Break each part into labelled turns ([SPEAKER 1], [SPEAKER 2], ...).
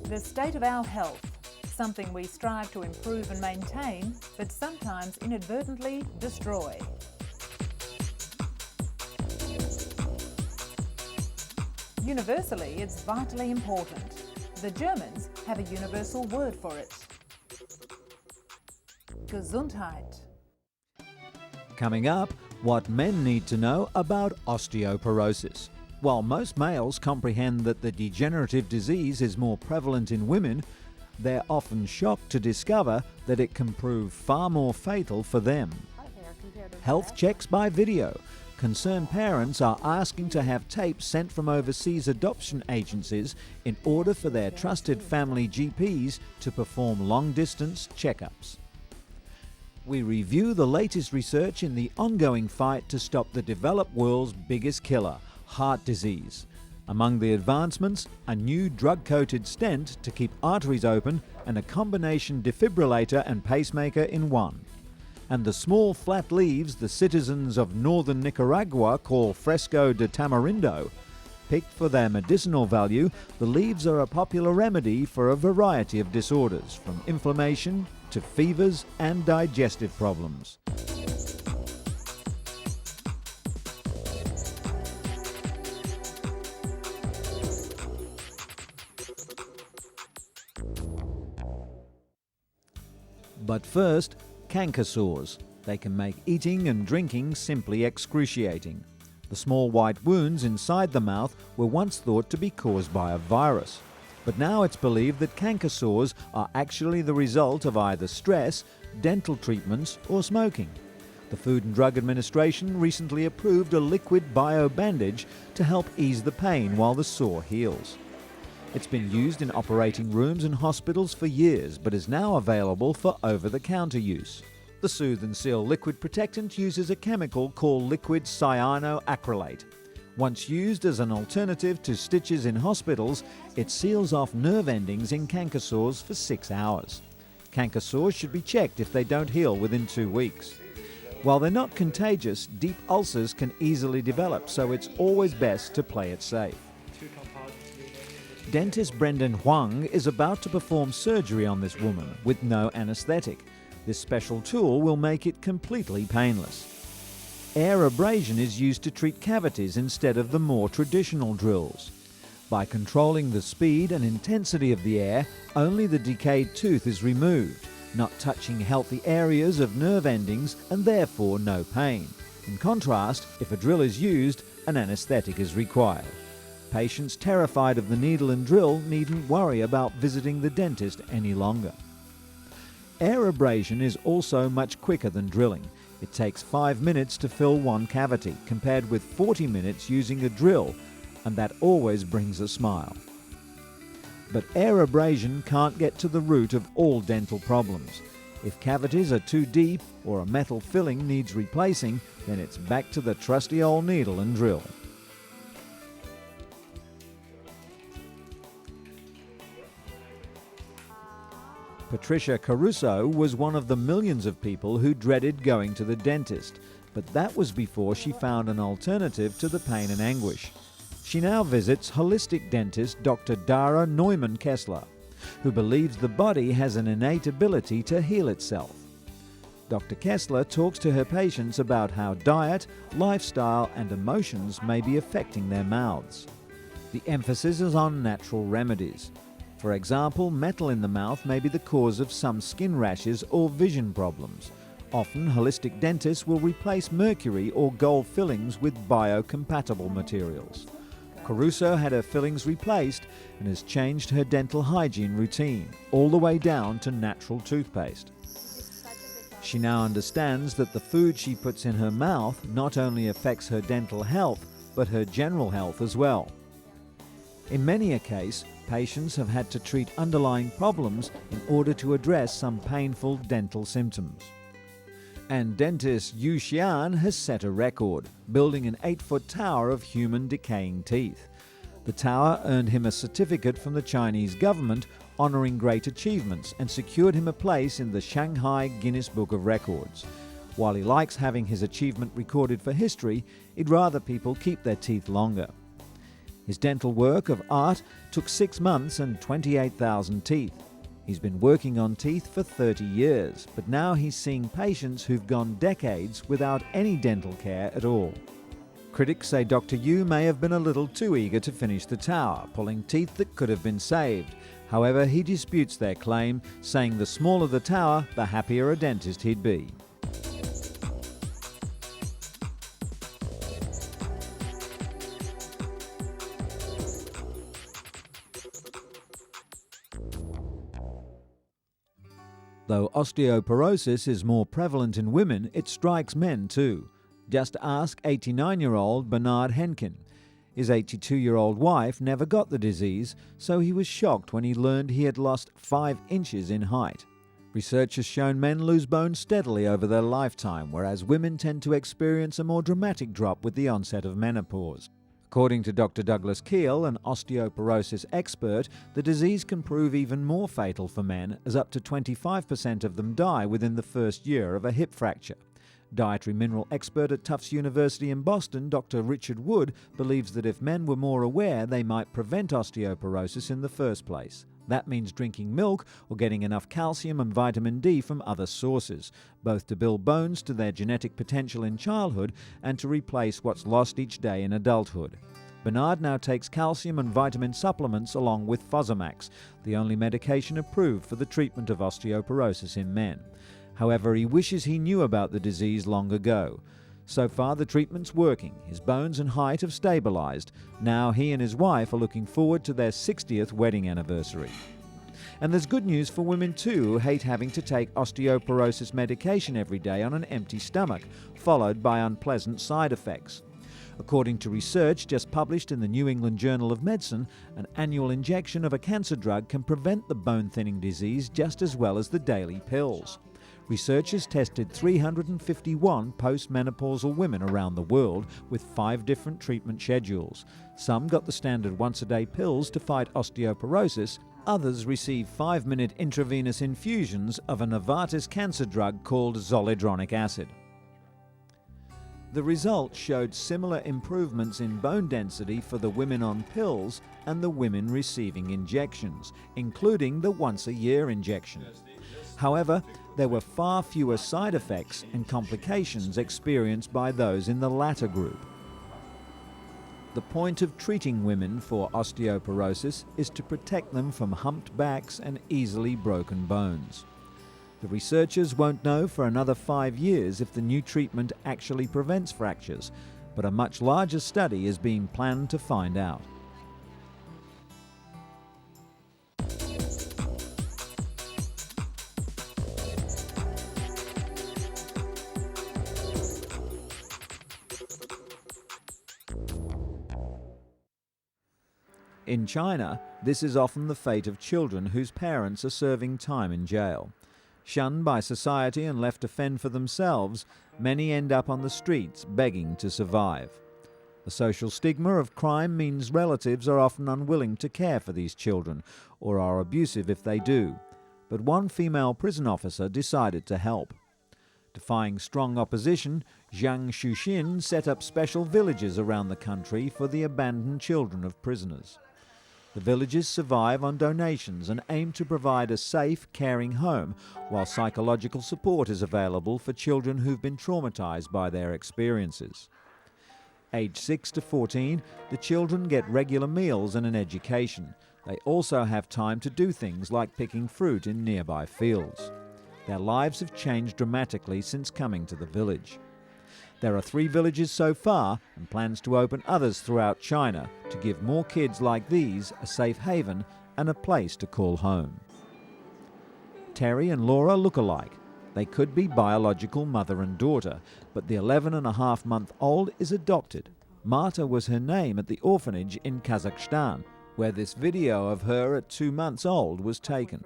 [SPEAKER 1] The state of our health, something we strive to improve and maintain, but sometimes inadvertently destroy. Universally, it's vitally important. The Germans have a universal word for it. Gesundheit.
[SPEAKER 2] Coming up, what men need to know about osteoporosis. While most males comprehend that the degenerative disease is more prevalent in women, they're often shocked to discover that it can prove far more fatal for them. Health checks by video. Concerned parents are asking to have tapes sent from overseas adoption agencies in order for their trusted family GPs to perform long-distance checkups. We review the latest research in the ongoing fight to stop the developed world's biggest killer, heart disease. Among the advancements, a new drug-coated stent to keep arteries open and a combination defibrillator and pacemaker in one. And the small flat leaves the citizens of northern Nicaragua call fresco de tamarindo. Picked for their medicinal value, the leaves are a popular remedy for a variety of disorders, from inflammation to fevers and digestive problems. But first, canker sores. They can make eating and drinking simply excruciating. The small white wounds inside the mouth were once thought to be caused by a virus. But now it's believed that canker sores are actually the result of either stress, dental treatments, or smoking. The Food and Drug Administration recently approved a liquid bio-bandage to help ease the pain while the sore heals. It's been used in operating rooms and hospitals for years, but is now available for over-the-counter use. The Soothe and Seal liquid protectant uses a chemical called liquid cyanoacrylate. Once used as an alternative to stitches in hospitals, it seals off nerve endings in canker sores for 6 hours. Canker sores should be checked if they don't heal within 2 weeks. While they're not contagious, deep ulcers can easily develop, so it's always best to play it safe. Dentist Brendan Huang is about to perform surgery on this woman with no anesthetic. This special tool will make it completely painless. Air abrasion is used to treat cavities instead of the more traditional drills. By controlling the speed and intensity of the air, only the decayed tooth is removed, not touching healthy areas of nerve endings and therefore no pain. In contrast, if a drill is used, an anesthetic is required. Patients terrified of the needle and drill needn't worry about visiting the dentist any longer. Air abrasion is also much quicker than drilling. It takes 5 minutes to fill one cavity, compared with 40 minutes using a drill, and that always brings a smile. But air abrasion can't get to the root of all dental problems. If cavities are too deep or a metal filling needs replacing, then it's back to the trusty old needle and drill. Patricia Caruso was one of the millions of people who dreaded going to the dentist, but that was before she found an alternative to the pain and anguish. She now visits holistic dentist Dr. Dara Neumann-Kessler, who believes the body has an innate ability to heal itself. Dr. Kessler talks to her patients about how diet, lifestyle and emotions may be affecting their mouths. The emphasis is on natural remedies. For example, metal in the mouth may be the cause of some skin rashes or vision problems. Often, holistic dentists will replace mercury or gold fillings with biocompatible materials. Caruso had her fillings replaced and has changed her dental hygiene routine, all the way down to natural toothpaste. She now understands that the food she puts in her mouth not only affects her dental health, but her general health as well. In many a case, patients have had to treat underlying problems in order to address some painful dental symptoms. And dentist Yu Xian has set a record, building an 8-foot tower of human decaying teeth. The tower earned him a certificate from the Chinese government honoring great achievements and secured him a place in the Shanghai Guinness Book of Records. While he likes having his achievement recorded for history, he'd rather people keep their teeth longer. His dental work of art took 6 months and 28,000 teeth. He's been working on teeth for 30 years, but now he's seeing patients who've gone decades without any dental care at all. Critics say Dr. Yu may have been a little too eager to finish the tower, pulling teeth that could have been saved. However, he disputes their claim, saying the smaller the tower, the happier a dentist he'd be. Though osteoporosis is more prevalent in women, it strikes men too. Just ask 89-year-old Bernard Henkin. His 82-year-old wife never got the disease, so he was shocked when he learned he had lost 5 inches in height. Research has shown men lose bone steadily over their lifetime, whereas women tend to experience a more dramatic drop with the onset of menopause. According to Dr. Douglas Keel, an osteoporosis expert, the disease can prove even more fatal for men, as up to 25% of them die within the first year of a hip fracture. Dietary mineral expert at Tufts University in Boston, Dr. Richard Wood, believes that if men were more aware, they might prevent osteoporosis in the first place. That means drinking milk or getting enough calcium and vitamin D from other sources, both to build bones to their genetic potential in childhood and to replace what's lost each day in adulthood. Bernard now takes calcium and vitamin supplements along with Fosamax, the only medication approved for the treatment of osteoporosis in men. However, he wishes he knew about the disease long ago. So far, the treatment's working. His bones and height have stabilized. Now he and his wife are looking forward to their 60th wedding anniversary. And there's good news for women too, who hate having to take osteoporosis medication every day on an empty stomach, followed by unpleasant side effects. According to research just published in the New England Journal of Medicine, an annual injection of a cancer drug can prevent the bone-thinning disease just as well as the daily pills. Researchers tested 351 postmenopausal women around the world with 5 different treatment schedules. Some got the standard once-a-day pills to fight osteoporosis. Others received 5-minute intravenous infusions of a Novartis cancer drug called zoledronic acid. The results showed similar improvements in bone density for the women on pills and the women receiving injections, including the once-a-year injection. However, there were far fewer side effects and complications experienced by those in the latter group. The point of treating women for osteoporosis is to protect them from humped backs and easily broken bones. The researchers won't know for another 5 years if the new treatment actually prevents fractures, but a much larger study is being planned to find out. In China, this is often the fate of children whose parents are serving time in jail. Shunned by society and left to fend for themselves, many end up on the streets begging to survive. The social stigma of crime means relatives are often unwilling to care for these children, or are abusive if they do. But one female prison officer decided to help. Defying strong opposition, Zhang Shuxin set up special villages around the country for the abandoned children of prisoners. The villages survive on donations and aim to provide a safe, caring home, while psychological support is available for children who've been traumatized by their experiences. Aged 6 to 14, the children get regular meals and an education. They also have time to do things like picking fruit in nearby fields. Their lives have changed dramatically since coming to the village. There are 3 villages so far, and plans to open others throughout China to give more kids like these a safe haven and a place to call home. Terry and Laura look alike. They could be biological mother and daughter, but the 11.5-month-old is adopted. Marta was her name at the orphanage in Kazakhstan, where this video of her at 2 months old was taken.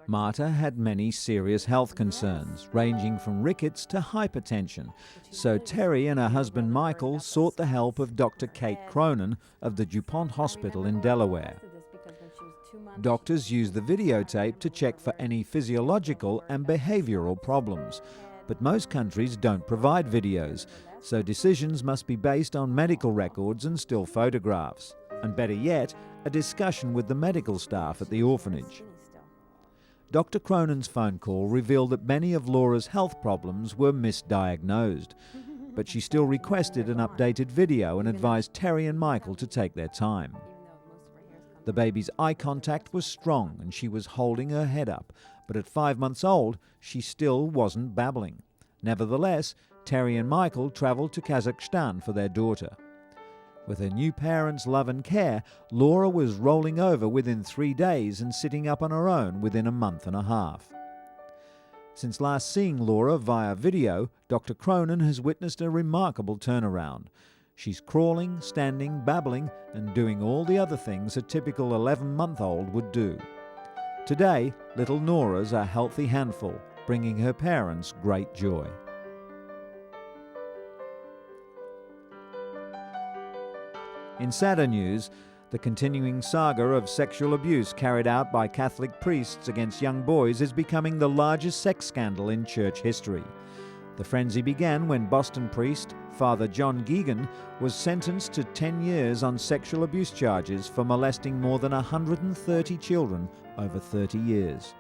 [SPEAKER 2] Marta had many serious health concerns, ranging from rickets to hypertension, so Terry and her husband Michael sought the help of Dr. Kate Cronin of the DuPont Hospital in Delaware. Doctors use the videotape to check for any physiological and behavioral problems, but most countries don't provide videos, so decisions must be based on medical records and still photographs. And better yet, a discussion with the medical staff at the orphanage. Dr. Cronin's phone call revealed that many of Laura's health problems were misdiagnosed, but she still requested an updated video and advised Terry and Michael to take their time. The baby's eye contact was strong and she was holding her head up, but at 5 months old, she still wasn't babbling. Nevertheless, Terry and Michael travelled to Kazakhstan for their daughter. With her new parents' love and care, Laura was rolling over within 3 days and sitting up on her own within a month and a half. Since last seeing Laura via video, Dr. Cronin has witnessed a remarkable turnaround. She's crawling, standing, babbling, and doing all the other things a typical 11-month-old would do. Today, little Nora's a healthy handful, bringing her parents great joy. In sadder news, the continuing saga of sexual abuse carried out by Catholic priests against young boys is becoming the largest sex scandal in church history. The frenzy began when Boston priest Father John Geoghegan was sentenced to 10 years on sexual abuse charges for molesting more than 130 children over 30 years.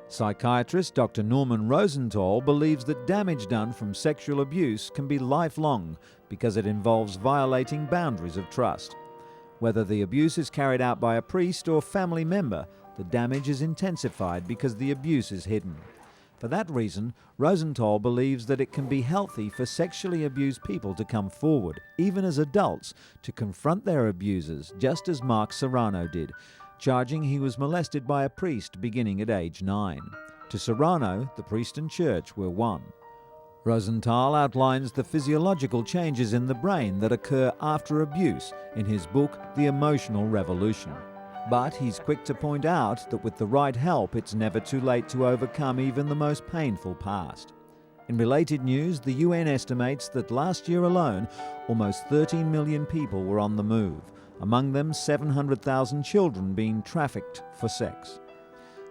[SPEAKER 2] Psychiatrist Dr. Norman Rosenthal believes that damage done from sexual abuse can be lifelong because it involves violating boundaries of trust. Whether the abuse is carried out by a priest or family member, the damage is intensified because the abuse is hidden. For that reason, Rosenthal believes that it can be healthy for sexually abused people to come forward, even as adults, to confront their abusers, just as Mark Serrano did, charging he was molested by a priest beginning at age 9. To Serrano, the priest and church were one. Rosenthal outlines the physiological changes in the brain that occur after abuse in his book, The Emotional Revolution. But he's quick to point out that with the right help, it's never too late to overcome even the most painful past. In related news, the UN estimates that last year alone, almost 13 million people were on the move, among them 700,000 children being trafficked for sex.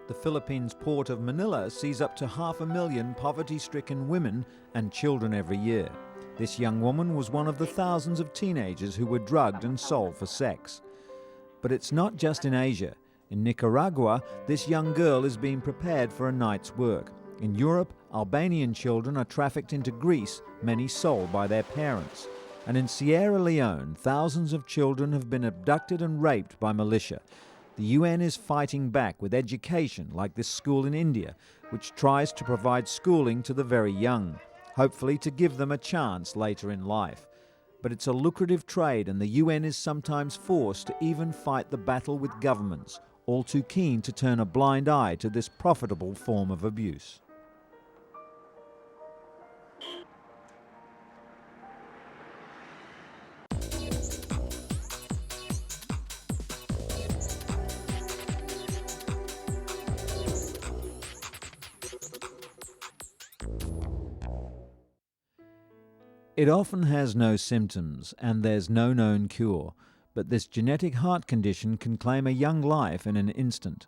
[SPEAKER 2] The Philippines' port of Manila sees up to 500,000 poverty-stricken women and children every year. This young woman was one of the thousands of teenagers who were drugged and sold for sex. But it's not just in Asia. In Nicaragua, this young girl is being prepared for a night's work. In Europe, Albanian children are trafficked into Greece, many sold by their parents. And in Sierra Leone, thousands of children have been abducted and raped by militia. The UN is fighting back with education like this school in India, which tries to provide schooling to the very young, hopefully to give them a chance later in life. But it's a lucrative trade, and the UN is sometimes forced to even fight the battle with governments, all too keen to turn a blind eye to this profitable form of abuse. It often has no symptoms and there's no known cure, but this genetic heart condition can claim a young life in an instant.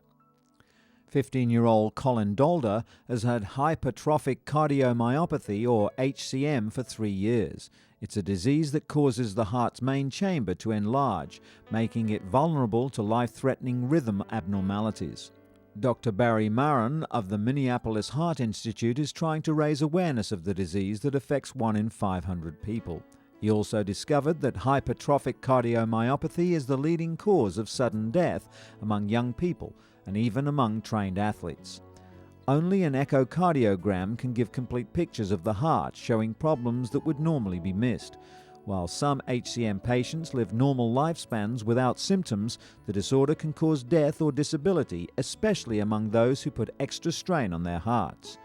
[SPEAKER 2] 15-year-old Colin Dolder has had hypertrophic cardiomyopathy, or HCM, for 3 years. It's a disease that causes the heart's main chamber to enlarge, making it vulnerable to life-threatening rhythm abnormalities. Dr. Barry Marin of the Minneapolis Heart Institute is trying to raise awareness of the disease that affects 1 in 500 people. He also discovered that hypertrophic cardiomyopathy is the leading cause of sudden death among young people and even among trained athletes. Only an echocardiogram can give complete pictures of the heart, showing problems that would normally be missed. While some HCM patients live normal lifespans without symptoms, the disorder can cause death or disability, especially among those who put extra strain on their hearts.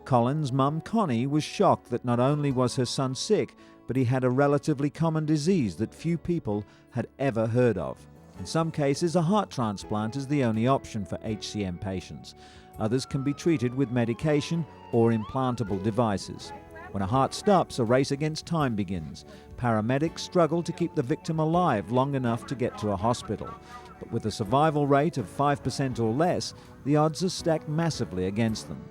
[SPEAKER 2] Colin's mum, Connie, was shocked that not only was her son sick, but he had a relatively common disease that few people had ever heard of. In some cases, a heart transplant is the only option for HCM patients. Others can be treated with medication or implantable devices. When a heart stops, a race against time begins. Paramedics struggle to keep the victim alive long enough to get to a hospital. But with a survival rate of 5% or less, the odds are stacked massively against them.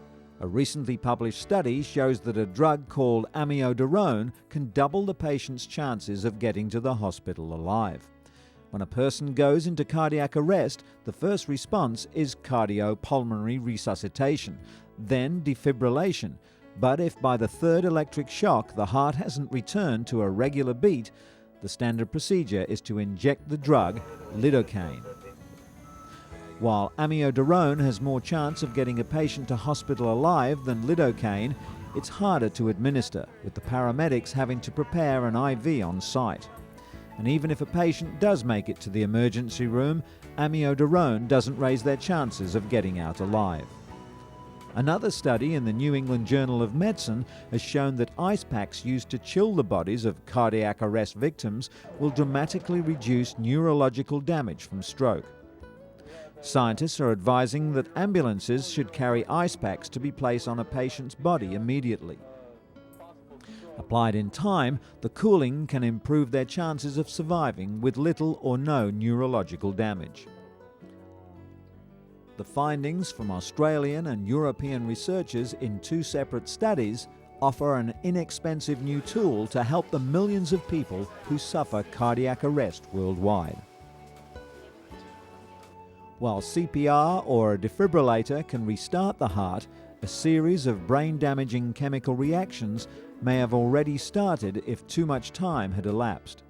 [SPEAKER 2] A recently published study shows that a drug called amiodarone can double the patient's chances of getting to the hospital alive. When a person goes into cardiac arrest, the first response is cardiopulmonary resuscitation, then defibrillation. But if by the third electric shock the heart hasn't returned to a regular beat, the standard procedure is to inject the drug lidocaine. While amiodarone has more chance of getting a patient to hospital alive than lidocaine, it's harder to administer, with the paramedics having to prepare an IV on site. And even if a patient does make it to the emergency room, amiodarone doesn't raise their chances of getting out alive. Another study in the New England Journal of Medicine has shown that ice packs used to chill the bodies of cardiac arrest victims will dramatically reduce neurological damage from stroke. Scientists are advising that ambulances should carry ice packs to be placed on a patient's body immediately. Applied in time, the cooling can improve their chances of surviving with little or no neurological damage. The findings from Australian and European researchers in 2 separate studies offer an inexpensive new tool to help the millions of people who suffer cardiac arrest worldwide. While CPR or a defibrillator can restart the heart, a series of brain-damaging chemical reactions may have already started if too much time had elapsed.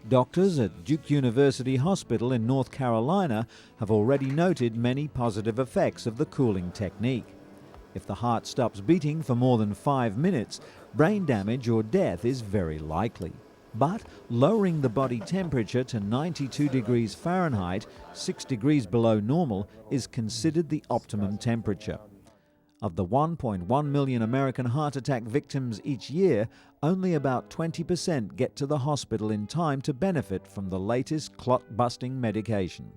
[SPEAKER 2] Doctors at Duke University Hospital in North Carolina have already noted many positive effects of the cooling technique. If the heart stops beating for more than 5 minutes, brain damage or death is very likely. But lowering the body temperature to 92 degrees Fahrenheit, 6 degrees below normal, is considered the optimum temperature. Of the 1.1 million American heart attack victims each year, only about 20% get to the hospital in time to benefit from the latest clot-busting medication.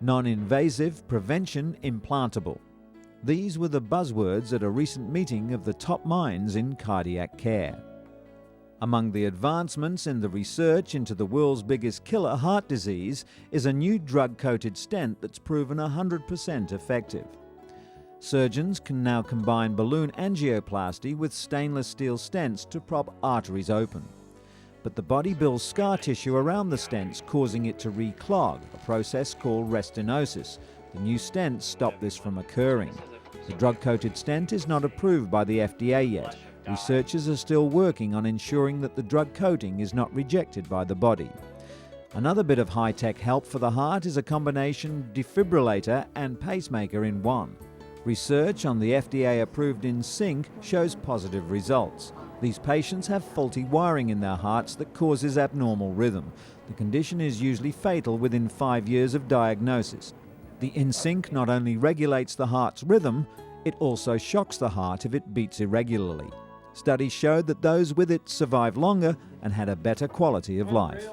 [SPEAKER 2] Non-invasive prevention implantable. These were the buzzwords at a recent meeting of the top minds in cardiac care. Among the advancements in the research into the world's biggest killer, heart disease, is a new drug-coated stent that's proven 100% effective. Surgeons can now combine balloon angioplasty with stainless steel stents to prop arteries open. But the body builds scar tissue around the stents, causing it to reclog, a process called restenosis. The new stents stop this from occurring. The drug-coated stent is not approved by the FDA yet. Researchers are still working on ensuring that the drug coating is not rejected by the body. Another bit of high-tech help for the heart is a combination defibrillator and pacemaker in one. Research on the FDA-approved InSync shows positive results. These patients have faulty wiring in their hearts that causes abnormal rhythm. The condition is usually fatal within 5 years of diagnosis. The InSync not only regulates the heart's rhythm, it also shocks the heart if it beats irregularly. Studies showed that those with it survived longer and had a better quality of life.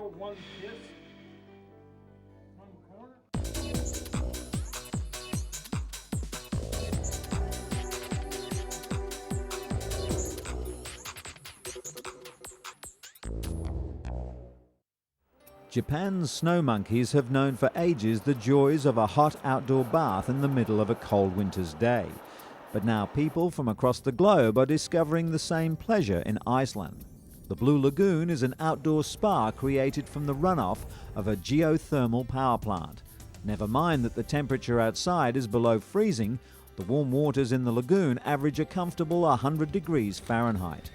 [SPEAKER 2] Japan's snow monkeys have known for ages the joys of a hot outdoor bath in the middle of a cold winter's day. But now people from across the globe are discovering the same pleasure in Iceland. The Blue Lagoon is an outdoor spa created from the runoff of a geothermal power plant. Never mind that the temperature outside is below freezing, the warm waters in the lagoon average a comfortable 100 degrees Fahrenheit.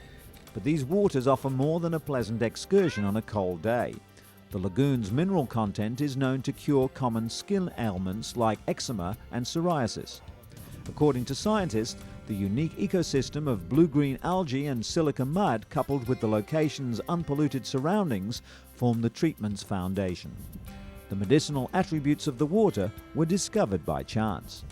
[SPEAKER 2] But these waters offer more than a pleasant excursion on a cold day. The lagoon's mineral content is known to cure common skin ailments like eczema and psoriasis. According to scientists, the unique ecosystem of blue-green algae and silica mud coupled with the location's unpolluted surroundings form the treatment's foundation. The medicinal attributes of the water were discovered by chance.